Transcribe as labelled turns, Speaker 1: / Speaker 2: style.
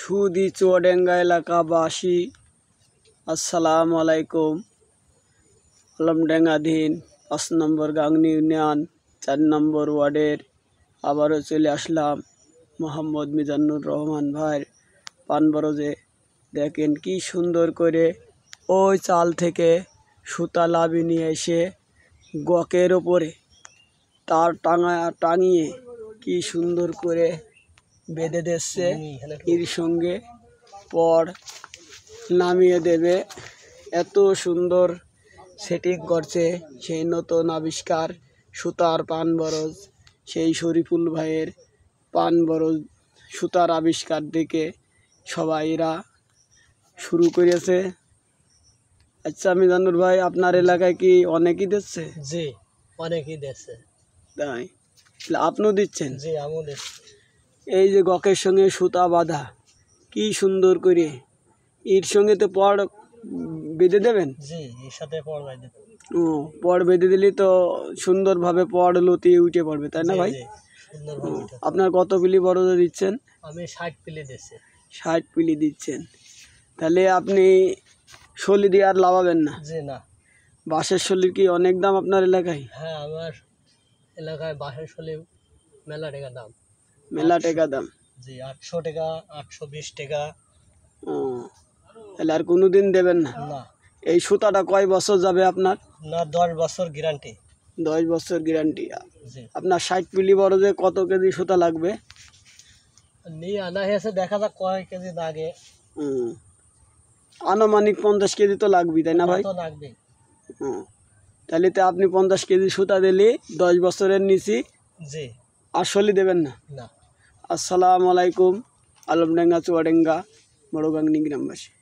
Speaker 1: সুদি চুয়াডাঙ্গা এলাকাবাসী আসসালামু আলাইকুম। আলমডাঙ্গাধীন ৫ নম্বর গাংনী ইউনিয়ন ৪ নম্বর ওয়ার্ডের আবারও চলে আসলাম মোহাম্মদ মিজানুর রহমান ভাইয়ের পান বরজে। দেখেন কি সুন্দর করে ওই চাল থেকে সুতা লাভি নিয়ে এসে গকের ওপরে তার টাঙিয়ে কি সুন্দর করে বেঁধে দিচ্ছে। এর সঙ্গে পর নামিয়ে দেবে। এত সুন্দর সেটিং করছে সেই নতুন আবিষ্কার সুতার পান বরজ। সেই শরীফুল ভাইয়ের পান বরজ সুতার আবিষ্কার দেখে সবাইরা শুরু করেছে। আচ্ছা মিজানুর ভাই, আপনার এলাকায় কি অনেকেই দিচ্ছে?
Speaker 2: জি, অনেকেই দিচ্ছে।
Speaker 1: তাই আপনিও দিচ্ছেন?
Speaker 2: জি, আমিও দিচ্ছি।
Speaker 1: এই যে গকের সঙ্গে সুতা বাঁধা কি সুন্দর করে, এর সঙ্গে তো পড় বেঁধে দেবেন?
Speaker 2: জি, এর সাথে পড় বাইতে
Speaker 1: ও, পড় বেঁধে দিলে তো সুন্দরভাবে পড় লতিয়ে উঠে পড়বে, তাই না ভাই?
Speaker 2: সুন্দরভাবে উঠে।
Speaker 1: আপনার কত পিলি বরজে দিচ্ছেন?
Speaker 2: আমি 60 পিলে দিচ্ছি।
Speaker 1: 60 পিলি দিচ্ছেন। তাহলে আপনি শলি দিয়ে আর লাভাবেন না?
Speaker 2: জি না।
Speaker 1: বাঁশের শলির কি অনেক দাম আপনার এলাকায়?
Speaker 2: হ্যাঁ, আমার এলাকায় বাঁশের শলি মেলা টাকা দাম।
Speaker 1: মেলা টাকা দাম?
Speaker 2: জি, 800 টাকা, 820 টাকা।
Speaker 1: ও, তাহলে আর কোনোদিন দেবেন না?
Speaker 2: না।
Speaker 1: এই সুতাটা কয় বছর যাবে আপনার?
Speaker 2: না, 10 বছর গ্যারান্টি।
Speaker 1: 10 বছর গ্যারান্টি।
Speaker 2: জি।
Speaker 1: আপনার 60 পিলি বরজে কত কেজি সুতা লাগবে?
Speaker 2: নিয়ে আনা হয়েছে, দেখা যাক কয় কেজি লাগে।
Speaker 1: আনুমানিক 50 কেজি তো লাগবেই, তাই না ভাই?
Speaker 2: তো লাগবে।
Speaker 1: তাহলে তো আপনি 50 কেজি সুতা দিলে 10 বছরের নিচে
Speaker 2: জি।
Speaker 1: আসলে দেবেন না?
Speaker 2: না।
Speaker 1: আসসালামু আলাইকুম। আলমডাঙ্গা চুয়াডাঙ্গা বড় গাংনী গ্রামবাসী।